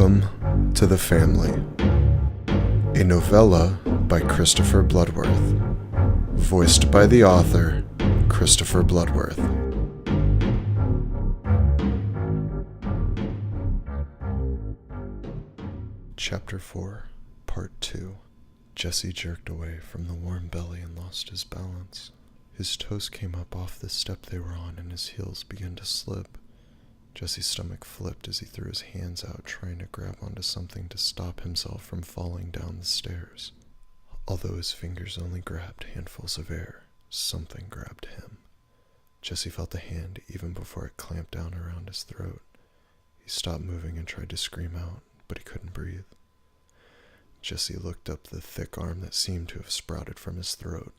Welcome to The Family, a novella by Christopher Bloodworth, voiced by the author, Christopher Bloodworth. Chapter 4, Part 2. Jesse jerked away from the warm belly and lost his balance. His toes came up off the step they were on and his heels began to slip. Jesse's stomach flipped as he threw his hands out, trying to grab onto something to stop himself from falling down the stairs. Although his fingers only grabbed handfuls of air, something grabbed him. Jesse felt the hand even before it clamped down around his throat. He stopped moving and tried to scream out, but he couldn't breathe. Jesse looked up the thick arm that seemed to have sprouted from his throat.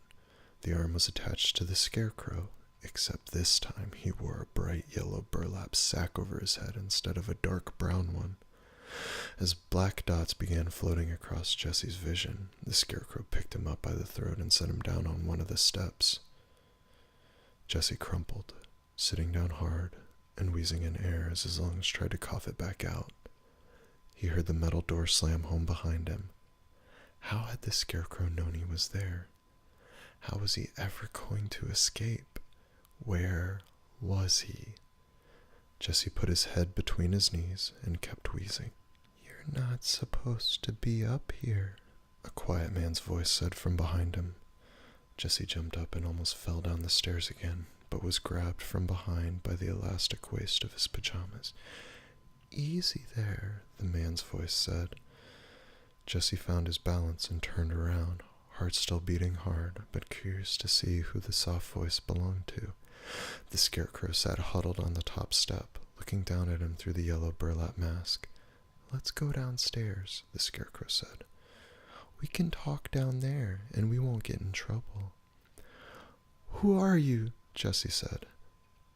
The arm was attached to the scarecrow, except this time he wore a bright yellow burlap sack over his head instead of a dark brown one. As black dots began floating across Jesse's vision, the scarecrow picked him up by the throat and set him down on one of the steps. Jesse crumpled, sitting down hard and wheezing in air as his lungs tried to cough it back out. He heard the metal door slam home behind him. How had the scarecrow known he was there? How was he ever going to escape? Where was he? Jesse put his head between his knees and kept wheezing. "You're not supposed to be up here," a quiet man's voice said from behind him. Jesse jumped up and almost fell down the stairs again, but was grabbed from behind by the elastic waist of his pajamas. "Easy there," the man's voice said. Jesse found his balance and turned around, heart still beating hard, but curious to see who the soft voice belonged to. The scarecrow sat huddled on the top step, looking down at him through the yellow burlap mask. "Let's go downstairs," the scarecrow said. "We can talk down there, and we won't get in trouble." "Who are you?" Jesse said,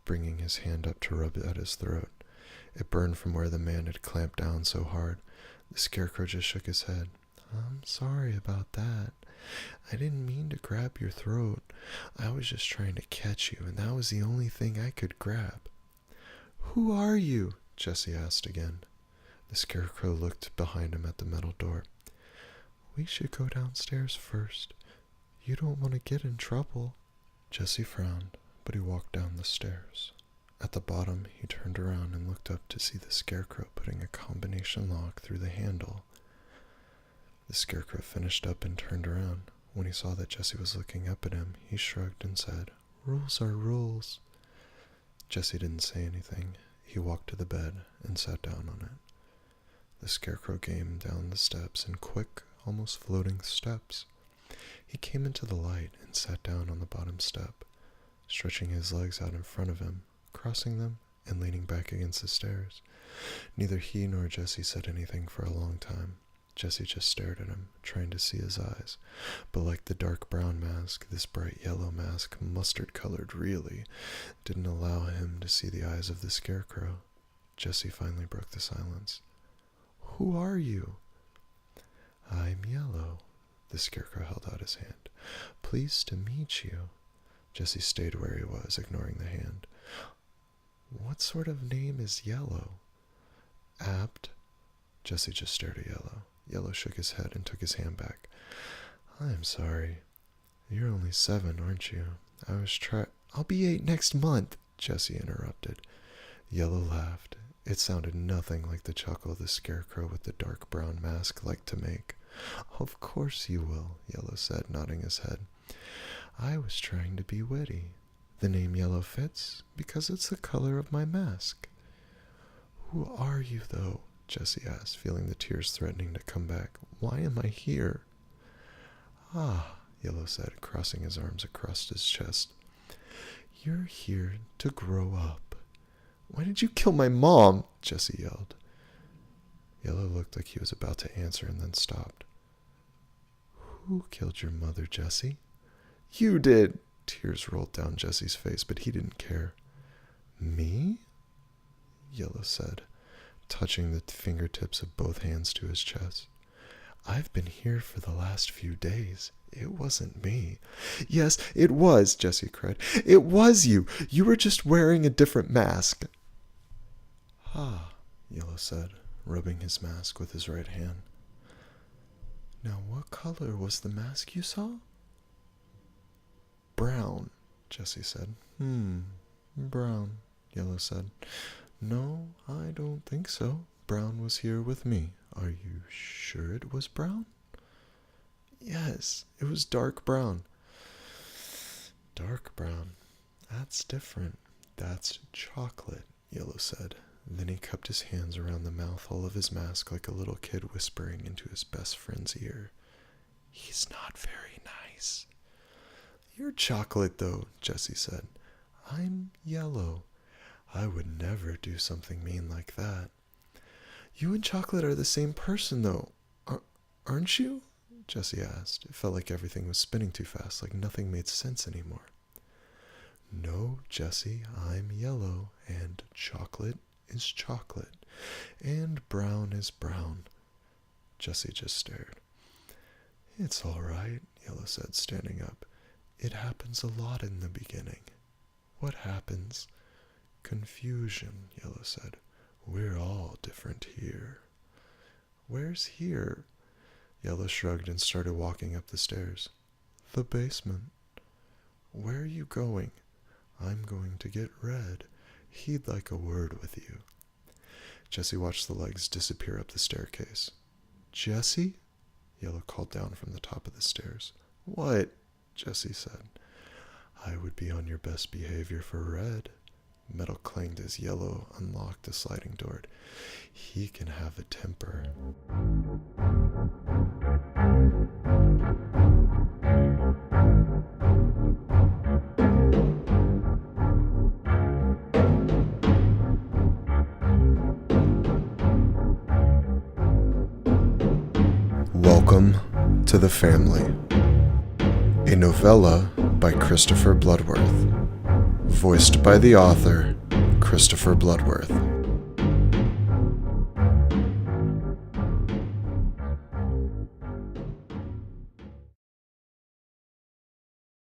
bringing his hand up to rub at his throat. It burned from where the man had clamped down so hard. The scarecrow just shook his head. "I'm sorry about that. I didn't mean to grab your throat. I was just trying to catch you, and that was the only thing I could grab." "Who are you?" Jesse asked again. The scarecrow looked behind him at the metal door. "We should go downstairs first. You don't want to get in trouble." Jesse frowned, but he walked down the stairs. At the bottom, he turned around and looked up to see the scarecrow putting a combination lock through the handle. The scarecrow finished up and turned around. When he saw that Jesse was looking up at him, he shrugged and said, "Rules are rules." Jesse didn't say anything. He walked to the bed and sat down on it. The scarecrow came down the steps in quick, almost floating steps. He came into the light and sat down on the bottom step, stretching his legs out in front of him, crossing them, and leaning back against the stairs. Neither he nor Jesse said anything for a long time. Jesse just stared at him, trying to see his eyes. But like the dark brown mask, this bright yellow mask, mustard-colored really, didn't allow him to see the eyes of the scarecrow. Jesse finally broke the silence. "Who are you?" "I'm Yellow." The scarecrow held out his hand. "Pleased to meet you." Jesse stayed where he was, ignoring the hand. "What sort of name is Yellow?" "Apt." Jesse just stared at Yellow. Yellow shook his head and took his hand back. "I'm sorry. You're only 7, aren't you? I'll be 8 next month," Jesse interrupted. Yellow laughed. It sounded nothing like the chuckle the scarecrow with the dark brown mask liked to make. "Of course you will," Yellow said, nodding his head. "I was trying to be witty. The name Yellow fits because it's the color of my mask." "Who are you, though?" Jesse asked, feeling the tears threatening to come back. "Why am I here?" "Ah," Yellow said, crossing his arms across his chest. "You're here to grow up." "Why did you kill my mom?" Jesse yelled. Yellow looked like he was about to answer and then stopped. "Who killed your mother, Jesse?" "You did." Tears rolled down Jesse's face, but he didn't care. "Me?" Yellow said, touching the fingertips of both hands to his chest. "I've been here for the last few days. It wasn't me." "Yes, it was," Jesse cried. "It was you. You were just wearing a different mask." "Ah," Yellow said, rubbing his mask with his right hand. Now, what color was the mask you saw? Brown, Jesse said. Brown, Yellow said. No, I don't think so. Brown was here with me. Are you sure it was brown? Yes, it was dark brown. Dark brown. That's different. That's chocolate, Yellow said. Then he cupped his hands around the mouth hole of his mask like a little kid whispering into his best friend's ear. He's not very nice. You're chocolate, though, Jesse said. I'm yellow. I would never do something mean like that. You and Chocolate are the same person, though, aren't you? Jesse asked. It felt like everything was spinning too fast, like nothing made sense anymore. No, Jesse, I'm yellow, and chocolate is chocolate, and brown is brown. Jesse just stared. It's all right, Yellow said, standing up. It happens a lot in the beginning. What happens? Confusion, Yellow said. We're all different here. Where's here? Yellow shrugged and started walking up the stairs. The basement. Where are you going? I'm going to get Red. He'd like a word with you. Jesse watched the legs disappear up the staircase. Jesse? Yellow called down from the top of the stairs. What? Jesse said. I would be on your best behavior for Red. Metal clanged as Yellow unlocked a sliding door. He can have a temper. Welcome to the Family, a novella by Christopher Bloodworth, voiced by the author, Christopher Bloodworth.